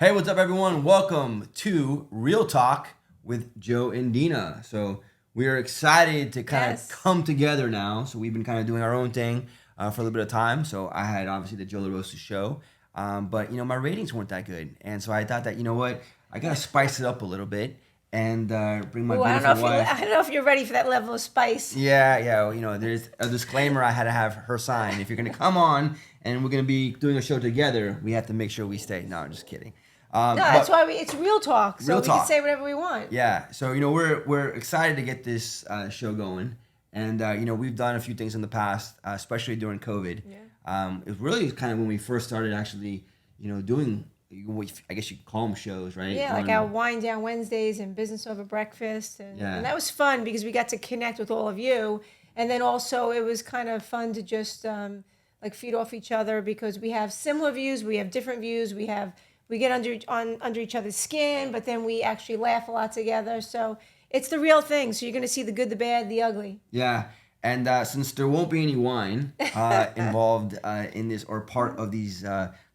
Hey, what's up, everyone? Welcome to Real Talk with Joe and Deana. So we are excited to kind of Yes. come together now. So we've been kind of doing our own thing for a little bit of time. So I had obviously the Joe LaRosa show, but my ratings weren't that good, and so I thought that what, I gotta spice it up a little bit and bring my Oh, I don't know beautiful if you. wife. I don't know if you're ready for that level of spice. Yeah. There's a disclaimer I had to have her sign. If you're gonna come on and we're gonna be doing a show together, we have to make sure we stay. No, I'm just kidding. No, that's But why it's real talk, so real we can talk. say whatever we want. Yeah. So we're excited to get this show going, and we've done a few things in the past, especially during COVID. Yeah. It was really kind of when we first started actually, doing. I guess you could call them shows, right? Yeah, like our wind down Wednesdays and business over breakfast, and Yeah. that was fun because we got to connect with all of you, and then also it was kind of fun to just like feed off each other because we have similar views, we have different views, we get under each other's skin, but then we actually laugh a lot together. So it's the real thing. So you're gonna see the good, the bad, the ugly. Yeah. And since there won't be any wine involved in this or part of these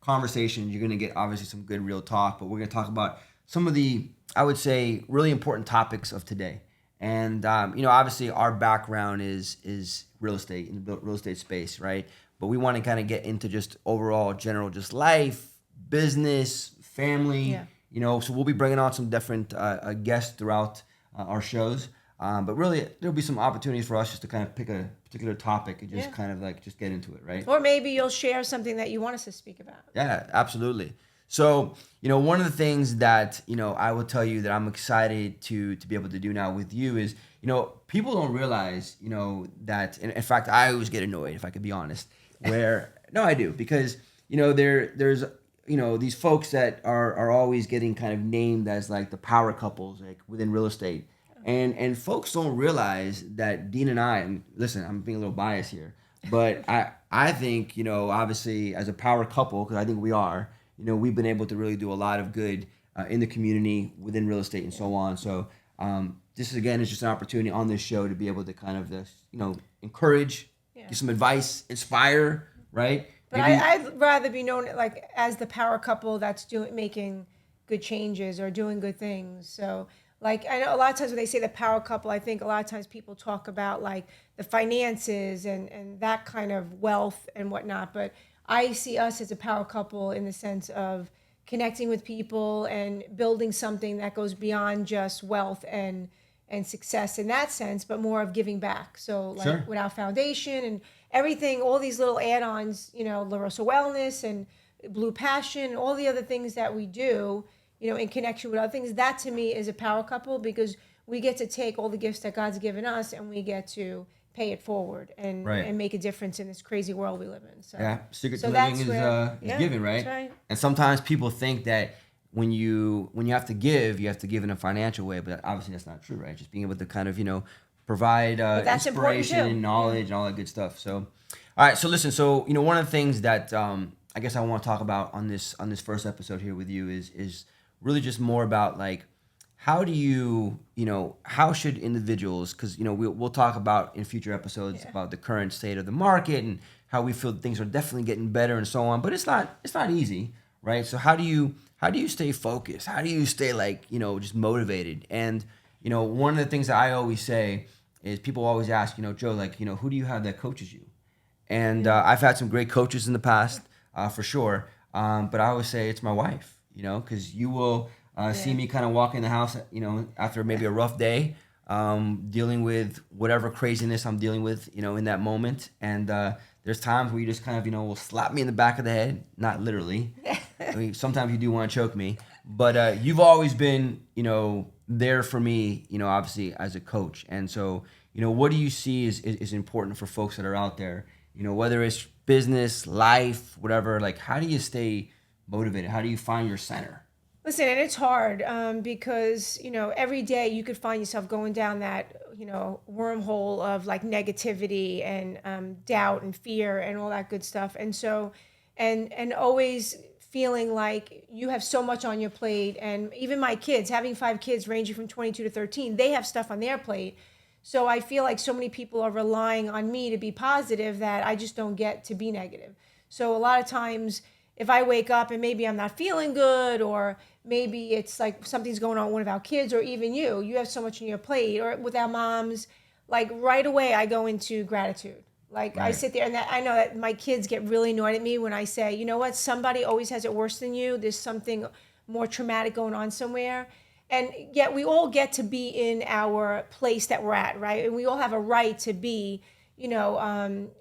conversations, you're going to get obviously some good real talk. But we're going to talk about some of the, I would say, really important topics of today. And obviously our background is real estate in the real estate space, right? But we want to kind of get into just overall general, just life, business, family. Yeah. So we'll be bringing on some different guests throughout our shows. But really, there'll be some opportunities for us just to kind of pick a particular topic and just Yeah. kind of like just get into it, right? Or maybe you'll share something that you want us to speak about. Yeah, absolutely. So, one of the things that, I will tell you that I'm excited to be able to do now with you is, people don't realize, that, in fact, I always get annoyed, if I could be honest, where, no, I do, because, there's, these folks that are always getting kind of named as like the power couples, like within real estate. And folks don't realize that Dean and I, and listen, I'm being a little biased here, but I think, obviously as a power couple, because I think we are, we've been able to really do a lot of good in the community within real estate and so on. So this is, again, is just an opportunity on this show to be able to kind of just, encourage, Yeah. give some advice, inspire, right? But I'd rather be known like as the power couple that's making good changes or doing good things. So like I know a lot of times when they say the power couple, I think a lot of times people talk about like the finances and that kind of wealth and whatnot. But I see us as a power couple in the sense of connecting with people and building something that goes beyond just wealth and success in that sense, but more of giving back. So like Sure. with our foundation and everything, all these little add-ons, La Rosa Wellness and Blue Passion, and all the other things that we do, in connection with other things, that to me is a power couple because we get to take all the gifts that God's given us and we get to pay it forward Right. and make a difference in this crazy world we live in. So Yeah, secret so to that's living is where is giving, right? That's right. And sometimes people think that when you have to give, you have to give in a financial way, but obviously that's not true, right? Just being able to kind of provide that's important inspiration too. and knowledge and all that good stuff. So, all right, so listen, so one of the things that I guess I want to talk about on this first episode here with you is really just more about like how do how should individuals, because we'll talk about in future episodes Yeah. about the current state of the market and how we feel things are definitely getting better and so on, but it's not easy, right? So how do you stay focused? How do you stay like just motivated? And one of the things that I always say is people always ask, Joe, like who do you have that coaches you? And I've had some great coaches in the past, for sure. But I always say it's my wife, because you will see Yeah. me kind of walk in the house, after maybe a rough day, dealing with whatever craziness I'm dealing with, in that moment. And there's times where you just kind of, will slap me in the back of the head, not literally. I mean, sometimes you do want to choke me, but you've always been, there for me, obviously as a coach. And so, what do you see is important for folks that are out there, whether it's business, life, whatever, like how do you stay motivated? How do you find your center? Listen, and it's hard because every day you could find yourself going down that wormhole of like negativity and doubt and fear and all that good stuff, and so and always feeling like you have so much on your plate, and even my kids, having 5 kids ranging from 22 to 13, they have stuff on their plate. So I feel like so many people are relying on me to be positive that I just don't get to be negative. So a lot of times if I wake up and maybe I'm not feeling good, or maybe it's like something's going on with one of our kids, or even you have so much on your plate, or with our moms, like right away I go into gratitude. Like I Right. sit there, and I know that my kids get really annoyed at me when I say, you know what, somebody always has it worse than you. There's something more traumatic going on somewhere. And yet we all get to be in our place that we're at, right? And we all have a right to be,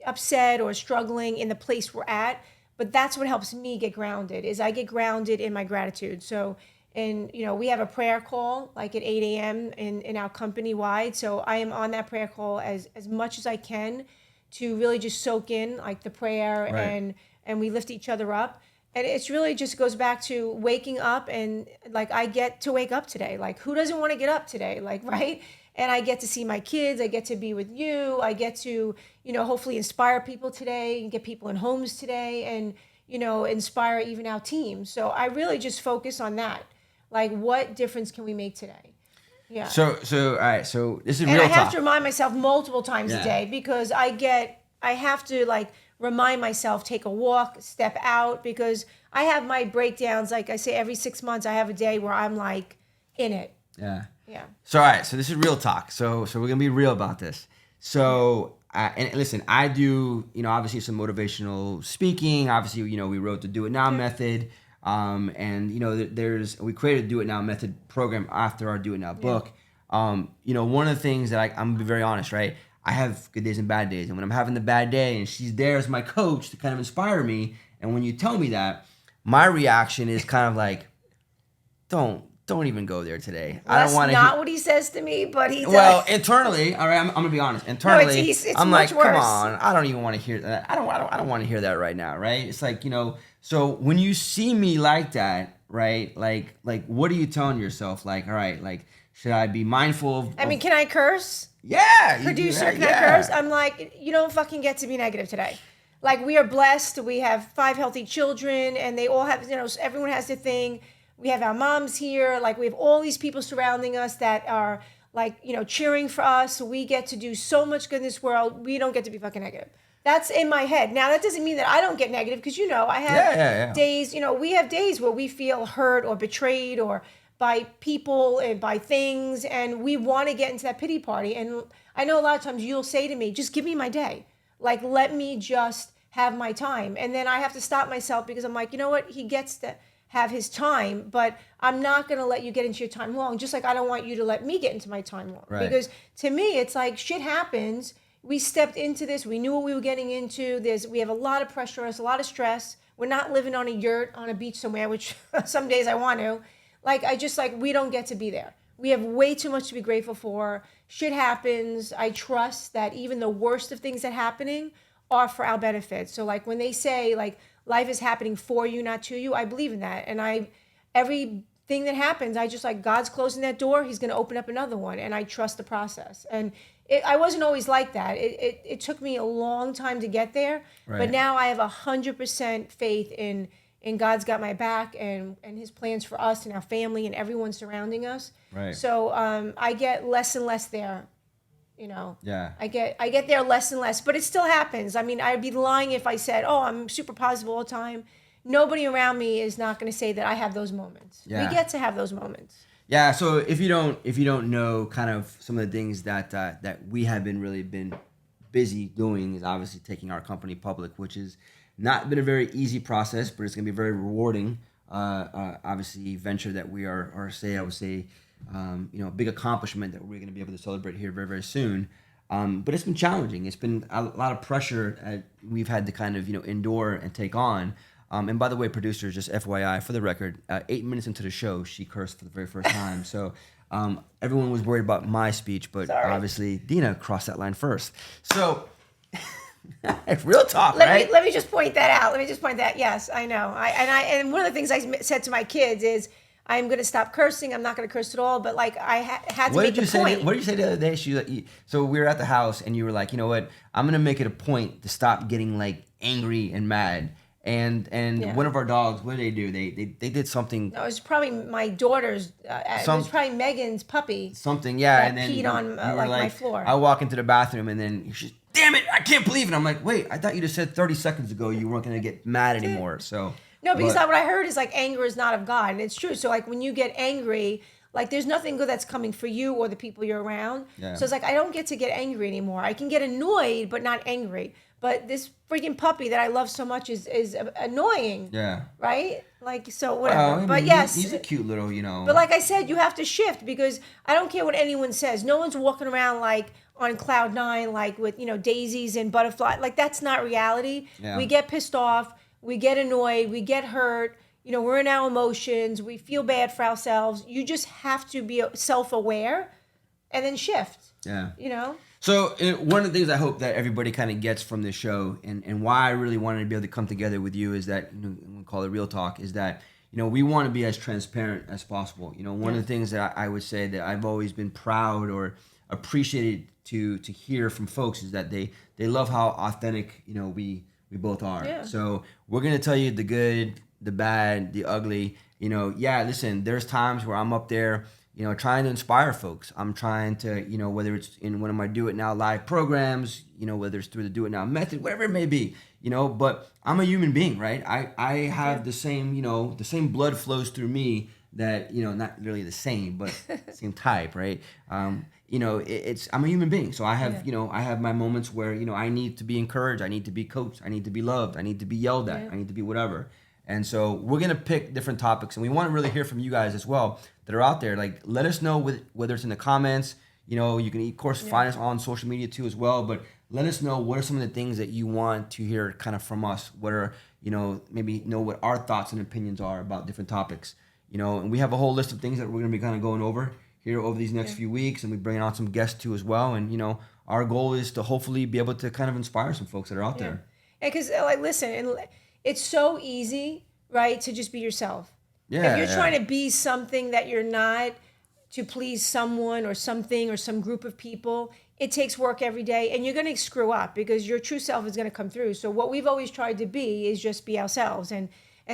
upset or struggling in the place we're at. But that's what helps me get grounded, is I get grounded in my gratitude. So, and we have a prayer call like at 8 a.m. in our company wide. So I am on that prayer call as much as I can to really just soak in like the prayer, Right. and we lift each other up. And it's really just goes back to waking up, and like I get to wake up today. Like who doesn't want to get up today? Like, right? And I get to see my kids, I get to be with you, I get to, hopefully inspire people today and get people in homes today, and, inspire even our team. So I really just focus on that. Like what difference can we make today? Yeah. So all right. So this is And real I have talk. to remind myself multiple times Yeah. a day, because I have to like remind myself, take a walk, step out, because I have my breakdowns. Like I say, every 6 months, I have a day where I'm like in it. Yeah. Yeah. So all right, so this is real talk. So we're gonna be real about this. So and listen, I do obviously some motivational speaking. Obviously we wrote the Do It Now method, and we created a Do It Now method program after our Do It Now book. One of the things that I'm gonna be very honest, right? I have good days and bad days, and when I'm having the bad day, and she's there as my coach to kind of inspire me, and when you tell me that, my reaction is kind of like, don't even go there today. I That's don't want to. not what he says to me, but he does. Well, internally, all right, I'm gonna be honest. Internally, it's I'm much like, come worse. on, I don't even want to hear that. I don't want to hear that right now, right? It's like So when you see me like that, right? Like, what are you telling yourself? Like, all right, like, should I be mindful of? I mean, can I curse? Yeah, you do Producer, that, can I curse? I'm like, you don't fucking get to be negative today. Like we are blessed. We have 5 healthy children, and they all have, everyone has their thing. We have our moms here. Like we have all these people surrounding us that are like, cheering for us. So we get to do so much good in this world. We don't get to be fucking negative. That's in my head. Now that doesn't mean that I don't get negative, because I have Yeah. days, we have days where we feel hurt or betrayed or by people and by things, and we want to get into that pity party. And I know a lot of times you'll say to me, just give me my day. Like let me just have my time. And then I have to stop myself, because I'm like, you know what? He gets to have his time, but I'm not going to let you get into your time long. Just like I don't want you to let me get into my time long. Right. Because to me, it's like shit happens. We stepped into this. We knew what we were getting into. We have a lot of pressure on us, a lot of stress. We're not living on a yurt on a beach somewhere, which some days I want to. Like, we don't get to be there. We have way too much to be grateful for. Shit happens. I trust that even the worst of things that happening are for our benefit. So like when they say like life is happening for you, not to you, I believe in that. And everything that happens, I just like, God's closing that door, he's going to open up another one. And I trust the process. And I wasn't always like that. It took me a long time to get there, Right. but now I have 100% faith in God's got my back, and his plans for us and our family and everyone surrounding us. Right. So I get less and less there. Yeah. I get there less and less, but it still happens. I mean, I'd be lying if I said, "Oh, I'm super positive all the time." Nobody around me is not going to say that I have those moments. Yeah. We get to have those moments. Yeah. So if you don't know kind of some of the things that we have been busy doing, is obviously taking our company public, which has not been a very easy process, but it's going to be a very rewarding, obviously venture that we are, or I would say, a big accomplishment that we're going to be able to celebrate here very, very soon. But it's been challenging. It's been a lot of pressure we've had to kind of endure and take on. And by the way, producers, just FYI, for the record, 8 minutes into the show, she cursed for the very first time. So everyone was worried about my speech, but Sorry. obviously Deana crossed that line first. So it's real talk, Let right? me just point that out. Let me just point that. Yes, I know. And one of the things I said to my kids is, I'm going to stop cursing. I'm not going to curse at all. But like I had to What make did you the say? point. What did you say the other day? So we were at the house, and you were like, you know what? I'm gonna make it a point to stop getting like angry and mad. And Yeah. one of our dogs, what did they do? They did something. No, it was probably my daughter's. It was probably Megan's puppy. Something, yeah. That And then peed on, you were like, my floor. I walk into the bathroom, and then she's, damn it, I can't believe it. I'm like, wait, I thought you just said 30 seconds ago you weren't gonna get mad anymore. So No, because But what I heard is like anger is not of God, and it's true. So like when you get angry, like there's nothing good that's coming for you or the people you're around. yeah, So it's like I don't get to get angry anymore. I can get annoyed, but not angry. But this freaking puppy that I love so much is annoying, yeah. right? Like so Well, whatever. I But mean, yes, he's a cute little, you but know. like I said, you have to shift because I don't care what anyone says. No one's walking around like on cloud nine, like with, daisies and butterfly. Like that's not reality. We Yeah, get pissed off. We get annoyed. We get hurt. We're in our emotions. We feel bad for ourselves. You just have to be self aware and then shift, yeah. you know? So one of the things I hope that everybody kind of gets from this show, and why I really wanted to be able to come together with you is that, we call it real talk, is that we want to be as transparent as possible. One of the things that I would say that I've always been proud or appreciated to hear from folks is that they love how authentic we both are. Yeah. So we're gonna tell you the good, the bad, the ugly. Yeah, listen, there's times where I'm up there, trying to inspire folks. I'm trying to, whether it's in one of my Do It Now live programs, whether it's through the Do It Now method, whatever it may be, but I'm a human being, right? I have the same, the same blood flows through me that, not really the same, but same type, right? It's I'm a human being. So I have, I have my moments where, I need to be encouraged. I need to be coached. I need to be loved. I need to be yelled at. Yeah. I need to be whatever. And so we're going to pick different topics, and we want to really hear from you guys as well that are out there. Like, let us know whether it's in the comments. You can, of course, find us on social media too as well. But let us know what are some of the things that you want to hear kind of from us. What are, maybe know what our thoughts and opinions are about different topics. And we have a whole list of things that we're going to be kind of going over here over these next few weeks. And we're bringing on some guests too as well. And, our goal is to hopefully be able to kind of inspire some folks that are out there. And because, like, listen, and it's so easy, right, to just be yourself. Yeah, if you're trying to be something that you're not to please someone or something or some group of people, it takes work every day, and you're going to screw up because your true self is going to come through. So what we've always tried to be is just be ourselves, and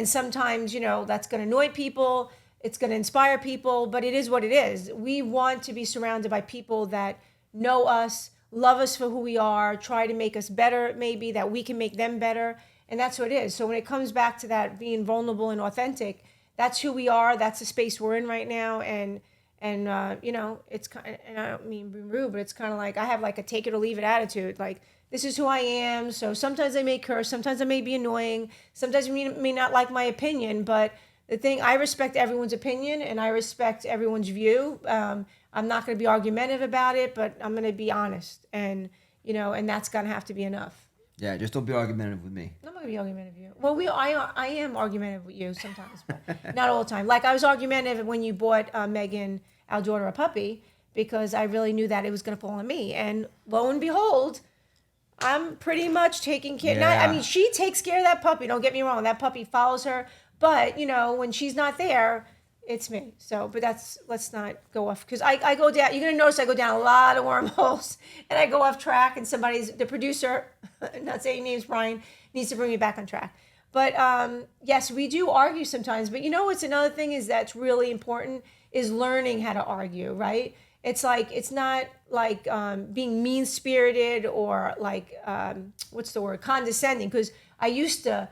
sometimes that's going to annoy people, it's going to inspire people, but it is what it is. We want to be surrounded by people that know us, love us for who we are, try to make us better, maybe that we can make them better. And that's what it is. So when it comes back to that being vulnerable and authentic, that's who we are. That's the space we're in right now. And it's kind of, and I don't mean being rude, but it's kind of like I have like a take it or leave it attitude. Like, this is who I am. So sometimes I may curse. Sometimes I may be annoying. Sometimes you may not like my opinion. But the thing, I respect everyone's opinion and I respect everyone's view. I'm not going to be argumentative about it, but I'm going to be honest. And, and that's going to have to be enough. Yeah, just don't be argumentative with me. I'm not gonna be argumentative with you. Well, I am argumentative with you sometimes, but not all the time. Like I was argumentative when you bought Megan, our daughter, a puppy because I really knew that it was gonna fall on me. And lo and behold, I'm pretty much taking care. Yeah. I mean, she takes care of that puppy. Don't get me wrong. That puppy follows her, but when she's not there, it's me. So, but let's not go off because I go down. You're gonna notice I go down a lot of wormholes and I go off track. And the producer, not saying names, Brian, needs to bring me back on track. But yes, we do argue sometimes. But what's another thing is that's really important is learning how to argue. Right? It's like it's not like being mean spirited or like what's the word, condescending. Because I used to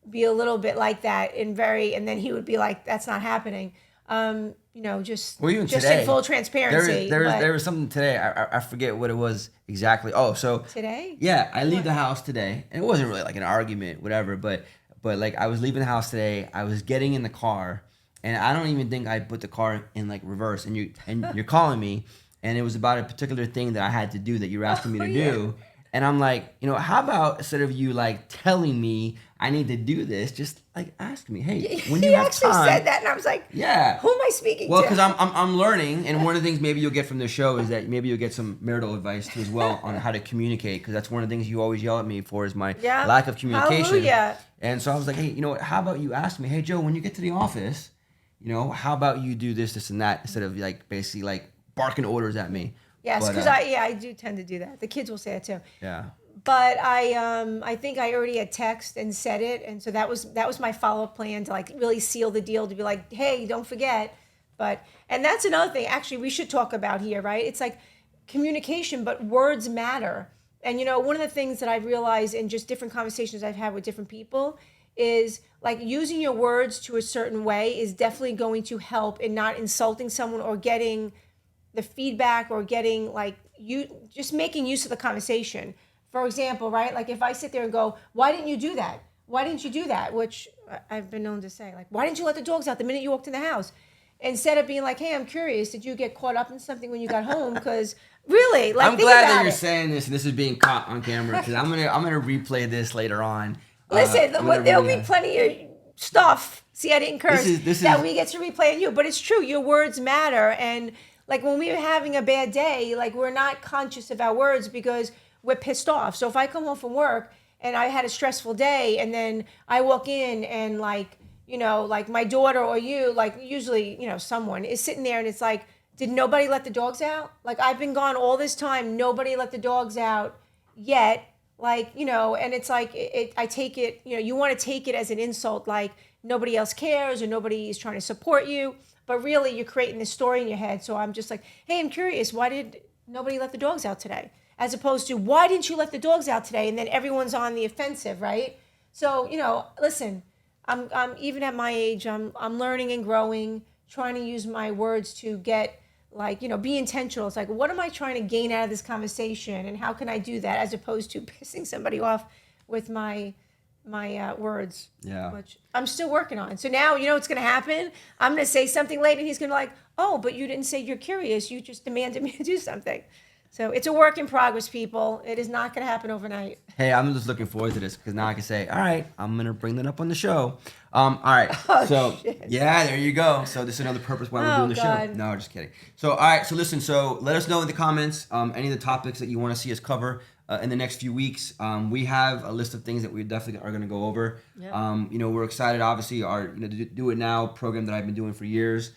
be a little bit like that and then he would be like, that's not happening. Just even just today, in full transparency. There was something today. I forget what it was exactly. Oh, so today? Yeah, I leave the house today, and it wasn't really like an argument, whatever. But like I was leaving the house today. I was getting in the car, and I don't even think I put the car in like reverse. And you're calling me, and it was about a particular thing that I had to do that you were asking me to do. And I'm like, how about instead of you like telling me I need to do this, just like ask me, hey, when you have actually time. said that, and I was like, yeah, who am I speaking well, to? because I'm learning, and one of the things maybe you'll get from the show is that maybe you'll get some marital advice too as well on how to communicate, because that's one of the things you always yell at me for is my lack of communication. Hallelujah. And so I was like, hey, how about you ask me, hey Joe, when you get to the office, how about you do this, and that instead of like basically like barking orders at me. Yes, because I do tend to do that. The kids will say it too. Yeah. But I think I already had text and said it, and so that was my follow-up plan to like really seal the deal, to be like, hey, don't forget. And that's another thing actually we should talk about here, right? It's like communication, but words matter. And one of the things that I've realized in just different conversations I've had with different people is like using your words to a certain way is definitely going to help in not insulting someone or getting the feedback or getting like you just making use of the conversation. For example, right? Like if I sit there and go, "Why didn't you do that? Why didn't you do that?" Which I've been known to say, like, "Why didn't you let the dogs out the minute you walked in the house?" Instead of being like, "Hey, I'm curious, did you get caught up in something when you got home?" Because really, like, I'm think glad about that you're it. saying this and this is being caught on camera because I'm gonna replay this later on. Listen, I'm gonna there'll really be plenty of stuff. See, I didn't curse. this That is we get to replay on you, but it's true. Your words matter, and like when we're having a bad day, like we're not conscious of our words because we're pissed off. So if I come home from work and I had a stressful day, and then I walk in and like like my daughter or you, like usually someone is sitting there and it's like, did nobody let the dogs out? Like I've been gone all this time, nobody let the dogs out yet, like and it's like I take it, you want to take it as an insult, like nobody else cares or nobody is trying to support you, but really you're creating this story in your head. So I'm just like, hey, I'm curious, why did nobody let the dogs out today, as opposed to why didn't you let the dogs out today, and then everyone's on the offensive, right? So listen, I'm even at my age, I'm learning and growing, trying to use my words to get like be intentional. It's like, what am I trying to gain out of this conversation, and how can I do that, as opposed to pissing somebody off with my words, yeah. which I'm still working on. So now what's going to happen. I'm going to say something later, and he's going to be like, oh, but you didn't say you're curious, you just demanded me to do something. So it's a work in progress, people. It is not going to happen overnight. Hey, I'm just looking forward to this because now I can say, all right, I'm gonna bring that up on the show. All right, Oh, so shit. yeah, there you go. So this is another purpose why we're Oh, doing the show. God. No, just kidding. So all right, so listen, so let us know in the comments any of the topics that you want to see us cover in the next few weeks. We have a list of things that we definitely are gonna go over. Yeah. We're excited. Obviously, our Do It Now program that I've been doing for years.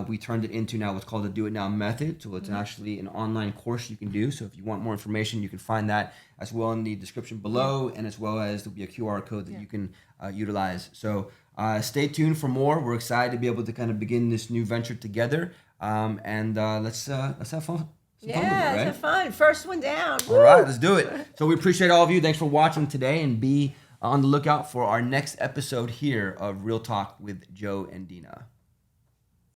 We turned it into now what's called the Do It Now method. So it's actually an online course you can do. So if you want more information, you can find that as well in the description below, and as well as there'll be a QR code that you can utilize. So stay tuned for more. We're excited to be able to kind of begin this new venture together. And let's have fun. Some fun with it, Yeah, right? it's fun. First one down. All right, let's do it. So we appreciate all of you. Thanks for watching today, and be on the lookout for our next episode here of Real Talk with Joe and Deana.